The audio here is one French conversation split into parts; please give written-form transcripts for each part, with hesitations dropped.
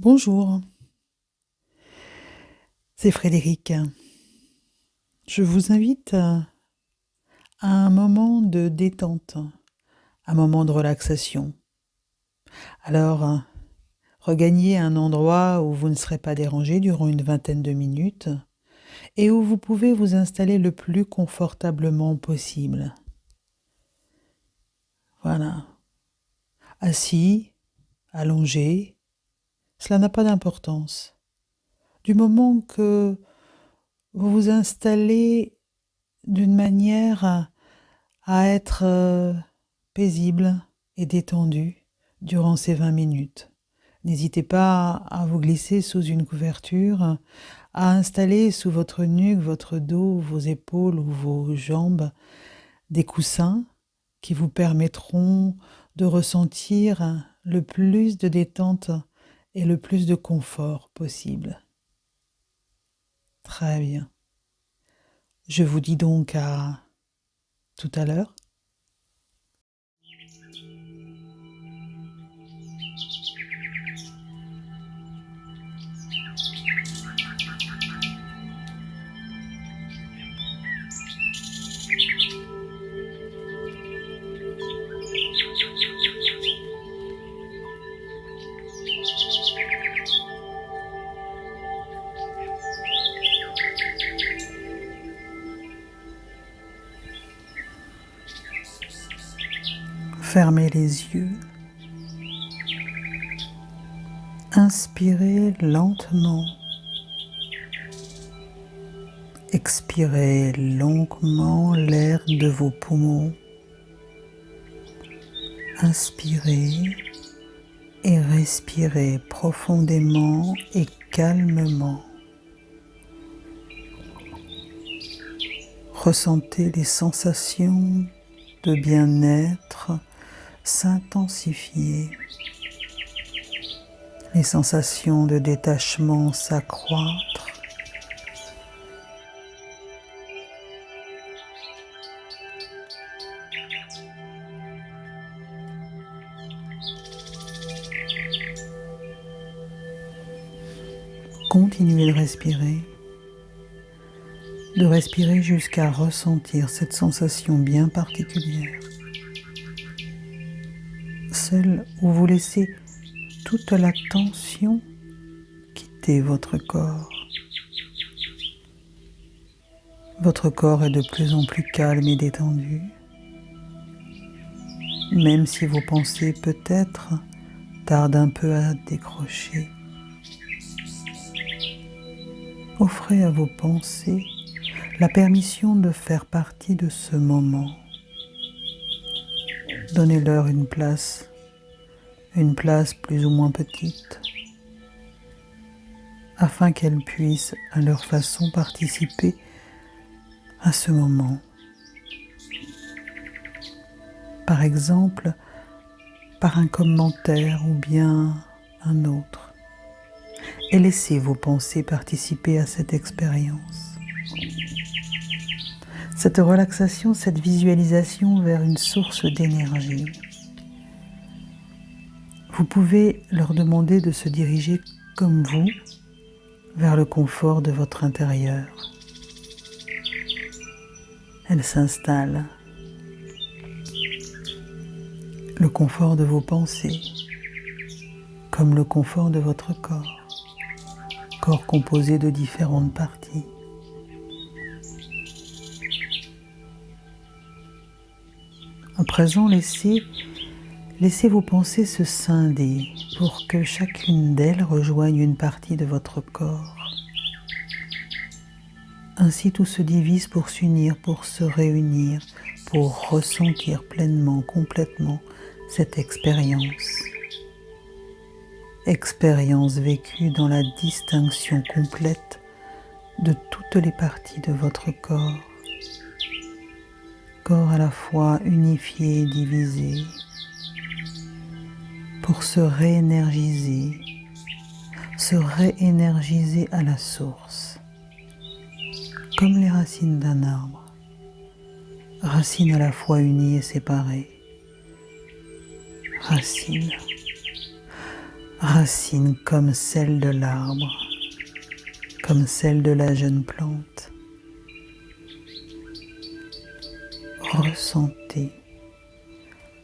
Bonjour, c'est Frédéric. Je vous invite à un moment de détente, un moment de relaxation. Alors, regagnez un endroit où vous ne serez pas dérangé durant une vingtaine de minutes et où vous pouvez vous installer le plus confortablement possible. Voilà, assis, allongé, cela n'a pas d'importance. Du moment que vous vous installez d'une manière à être paisible et détendu durant ces 20 minutes. N'hésitez pas à vous glisser sous une couverture, à installer sous votre nuque, votre dos, vos épaules ou vos jambes des coussins qui vous permettront de ressentir le plus de détente et le plus de confort possible. Très bien. Je vous dis donc à tout à l'heure. Fermez les yeux. Inspirez lentement. Expirez longuement l'air de vos poumons. Inspirez et respirez profondément et calmement. Ressentez les sensations de bien-être s'intensifier. Les sensations de détachement s'accroître. Continuez de respirer jusqu'à ressentir cette sensation bien particulière. Celle où vous laissez toute la tension quitter votre corps. Votre corps est de plus en plus calme et détendu, même si vos pensées peut-être tardent un peu à décrocher. Offrez à vos pensées la permission de faire partie de ce moment. Donnez-leur une place plus ou moins petite, afin qu'elles puissent à leur façon participer à ce moment. Par exemple, par un commentaire ou bien un autre. Et laissez vos pensées participer à cette expérience. Cette relaxation, cette visualisation vers une source d'énergie. Vous pouvez leur demander de se diriger comme vous vers le confort de votre intérieur. Elle s'installe. Le confort de vos pensées, comme le confort de votre corps composé de différentes parties. À présent, laissez vos pensées se scinder pour que chacune d'elles rejoigne une partie de votre corps. Ainsi, tout se divise pour s'unir, pour se réunir, pour ressentir pleinement, complètement cette expérience. Expérience vécue dans la distinction complète de toutes les parties de votre corps. Corps à la fois unifié et divisé, pour se réénergiser à la source, comme les racines d'un arbre, racines à la fois unies et séparées, racines racines comme celles de l'arbre, comme celles de la jeune plante. Ressentez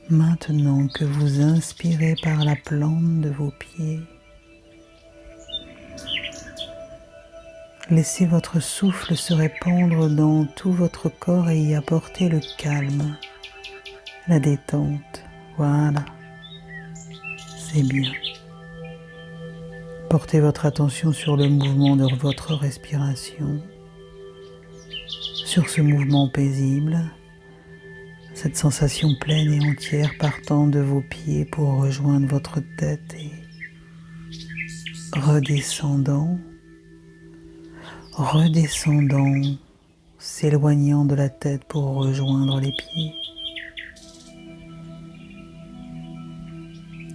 maintenant que vous inspirez par la plante de vos pieds. Laissez votre souffle se répandre dans tout votre corps et y apporter le calme, la détente. Voilà, c'est bien. Portez votre attention sur le mouvement de votre respiration, sur ce mouvement paisible, cette sensation pleine et entière partant de vos pieds pour rejoindre votre tête et redescendant, s'éloignant de la tête pour rejoindre les pieds.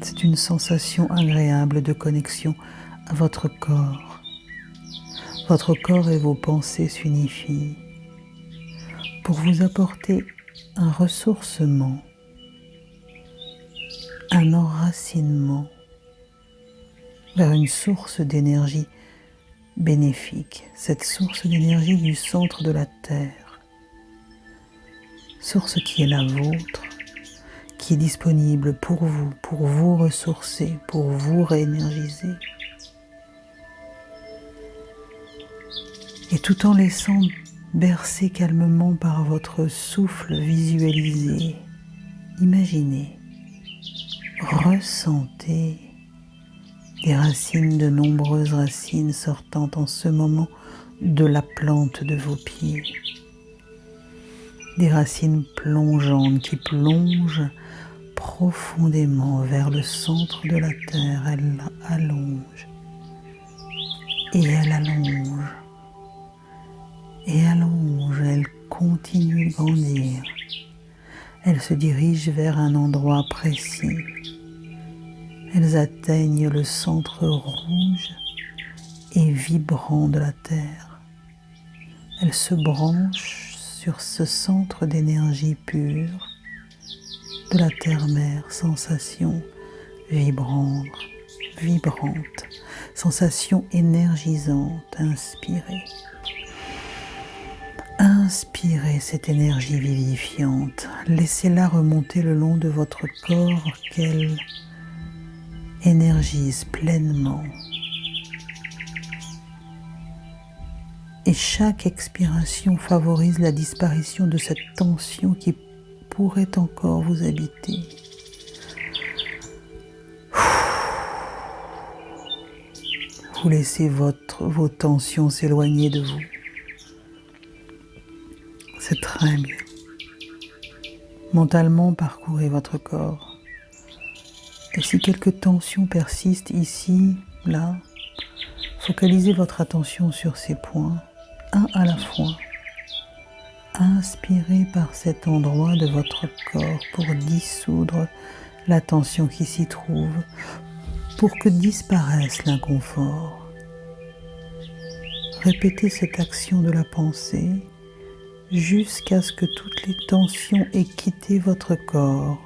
C'est une sensation agréable de connexion à votre corps. Votre corps et vos pensées s'unifient pour vous apporter un ressourcement, un enracinement vers une source d'énergie bénéfique, cette source d'énergie du centre de la Terre, source qui est la vôtre, qui est disponible pour vous ressourcer, pour vous réénergiser. Et tout en laissant bercer calmement par votre souffle, visualisez, imaginez, ressentez des racines, de nombreuses racines sortant en ce moment de la plante de vos pieds. Des racines plongeantes qui plongent profondément vers le centre de la terre. Elles allongent et elles allongent et allongent. Elles continuent de grandir. Elles se dirigent vers un endroit précis. Elles atteignent le centre rouge et vibrant de la Terre. Elles se branchent sur ce centre d'énergie pure de la Terre-Mère, sensation vibrante, sensation énergisante. Inspirez. Inspirez cette énergie vivifiante. Laissez-la remonter le long de votre corps qu'elle énergise pleinement. Et chaque expiration favorise la disparition de cette tension qui pourrait encore vous habiter. Vous laissez vos tensions s'éloigner de vous. C'est très bien. Mentalement, parcourez votre corps. Et si quelques tensions persistent ici, là, focalisez votre attention sur ces points, un à la fois. Inspirez par cet endroit de votre corps pour dissoudre la tension qui s'y trouve, pour que disparaisse l'inconfort. Répétez cette action de la pensée jusqu'à ce que toutes les tensions aient quitté votre corps.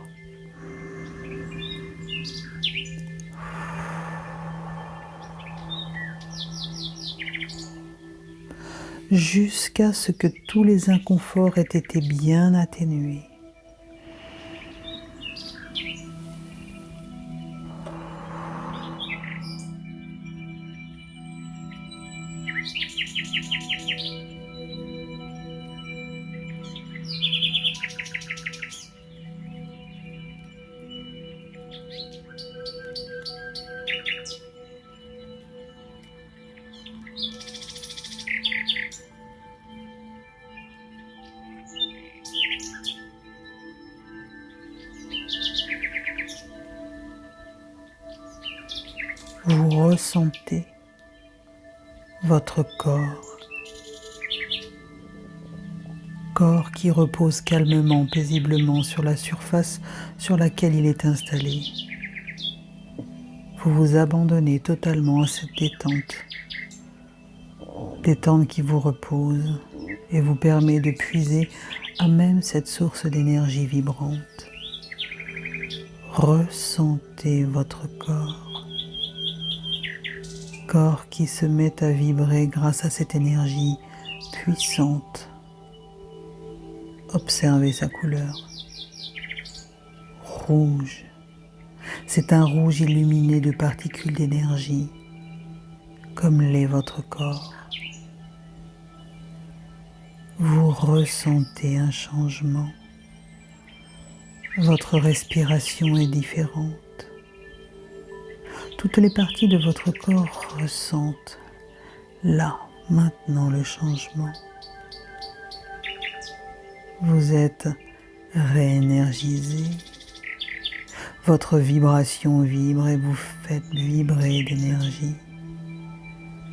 Jusqu'à ce que tous les inconforts aient été bien atténués. Vous ressentez votre corps qui repose calmement, paisiblement sur la surface sur laquelle il est installé. Vous vous abandonnez totalement à cette détente qui vous repose et vous permet de puiser à même cette source d'énergie vibrante. Ressentez votre corps. corps qui se met à vibrer grâce à cette énergie puissante. Observez sa couleur. Rouge. C'est un rouge illuminé de particules d'énergie, comme l'est votre corps. Vous ressentez un changement. Votre respiration est différente. Toutes les parties de votre corps ressentent là, maintenant, le changement. Vous êtes réénergisé. Votre vibration vibre et vous faites vibrer d'énergie.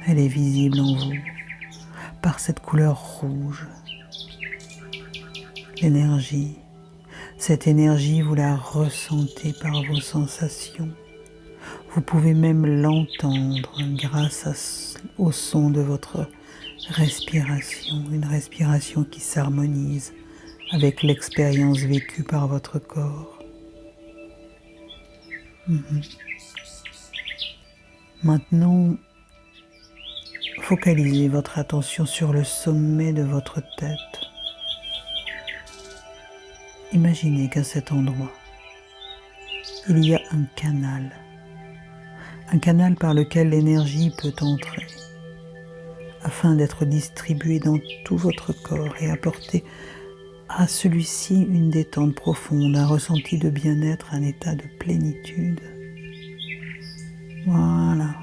Elle est visible en vous par cette couleur rouge. L'énergie, cette énergie, vous la ressentez par vos sensations. Vous pouvez même l'entendre grâce au son de votre respiration, une respiration qui s'harmonise avec l'expérience vécue par votre corps. Maintenant, focalisez votre attention sur le sommet de votre tête. Imaginez qu'à cet endroit, il y a un canal par lequel l'énergie peut entrer, afin d'être distribuée dans tout votre corps et apporter à celui-ci une détente profonde, un ressenti de bien-être, un état de plénitude. Voilà.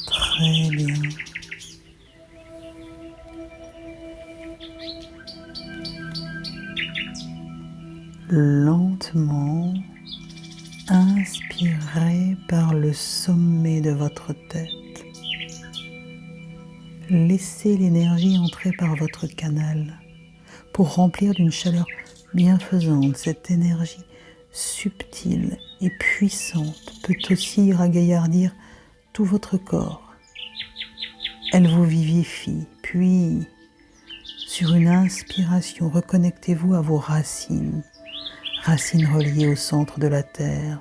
Très bien. Lentement, inspirez par le sommet de votre tête. Laissez l'énergie entrer par votre canal pour remplir d'une chaleur bienfaisante. Cette énergie subtile et puissante peut aussi ragaillardir tout votre corps. Elle vous vivifie, puis, sur une inspiration, reconnectez-vous à vos racines reliées au centre de la terre.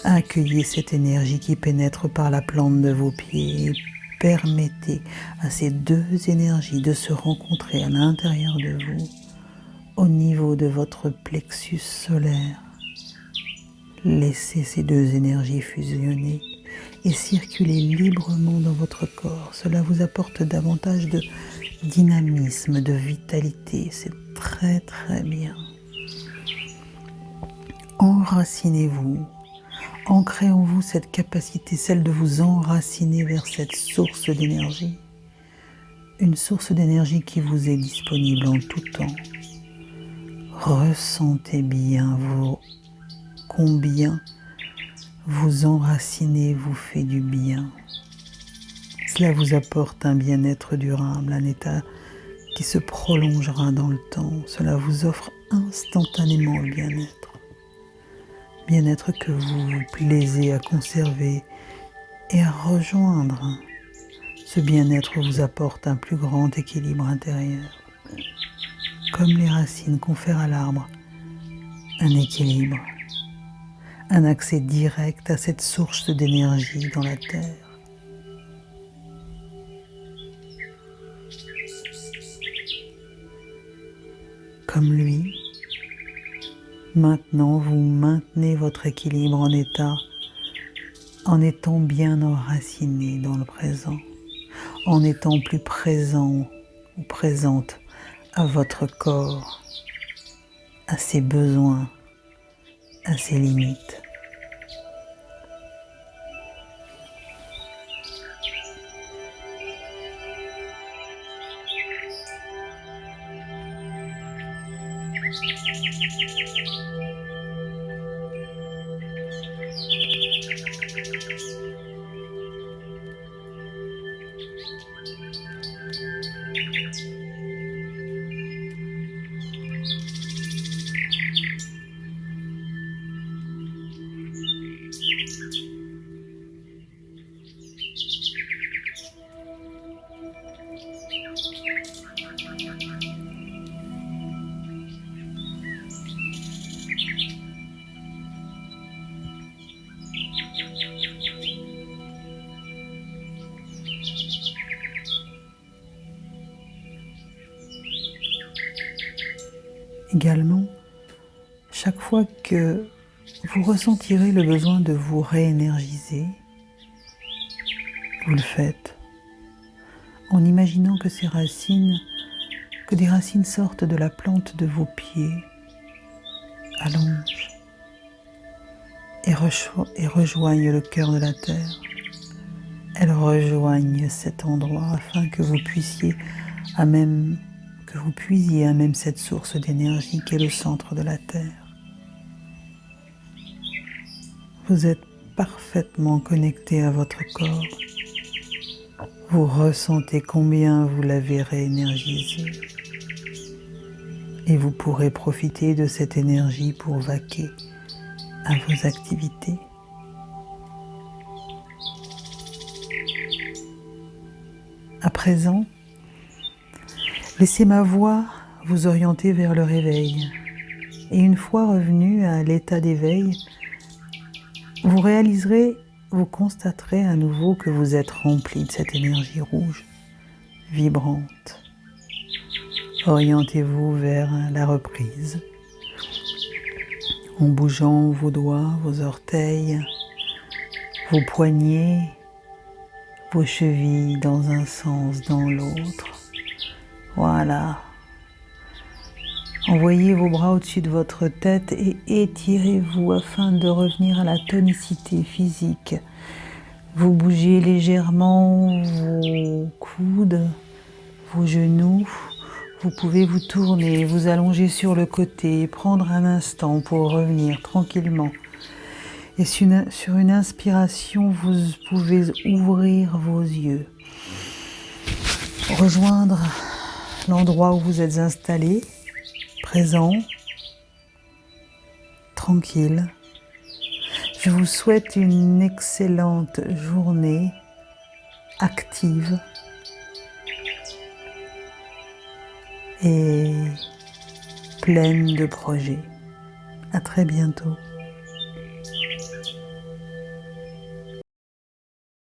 Accueillez cette énergie qui pénètre par la plante de vos pieds et permettez à ces deux énergies de se rencontrer à l'intérieur de vous, au niveau de votre plexus solaire. Laissez ces deux énergies fusionner et circuler librement dans votre corps. Cela vous apporte davantage de dynamisme, de vitalité. C'est très très bien. Enracinez-vous. Ancrez en vous cette capacité, celle de vous enraciner vers cette source d'énergie. Une source d'énergie qui vous est disponible en tout temps. Ressentez bien combien vous enraciner vous fait du bien. Cela vous apporte un bien-être durable, un état qui se prolongera dans le temps. Cela vous offre instantanément le bien-être. Bien-être que vous vous plaisez à conserver et à rejoindre. Ce bien-être vous apporte un plus grand équilibre intérieur. Comme les racines confèrent à l'arbre un équilibre, un accès direct à cette source d'énergie dans la terre. Comme lui, maintenant vous maintenez votre équilibre en étant bien enraciné dans le présent, en étant plus présent ou présente à votre corps, à ses besoins, à ses limites. Également, chaque fois que vous ressentirez le besoin de vous réénergiser, vous le faites en imaginant que des racines sortent de la plante de vos pieds, allongent et rejoignent le cœur de la terre. Elles rejoignent cet endroit afin que vous puissiez à même cette source d'énergie qui est le centre de la terre. Vous êtes parfaitement connecté à votre corps. Vous ressentez combien vous l'avez réénergisé. Et vous pourrez profiter de cette énergie pour vaquer à vos activités. À présent, laissez ma voix vous orienter vers le réveil. Et une fois revenu à l'état d'éveil, vous constaterez à nouveau que vous êtes rempli de cette énergie rouge, vibrante. Orientez-vous vers la reprise, en bougeant vos doigts, vos orteils, vos poignets, vos chevilles dans un sens, dans l'autre. Voilà. Envoyez vos bras au-dessus de votre tête et étirez-vous afin de revenir à la tonicité physique. Vous bougez légèrement vos coudes, vos genoux. Vous pouvez vous tourner, vous allonger sur le côté, prendre un instant pour revenir tranquillement. Et sur une inspiration, vous pouvez ouvrir vos yeux. Rejoindre l'endroit où vous êtes installé, présent, tranquille. Je vous souhaite une excellente journée active et pleine de projets. À très bientôt.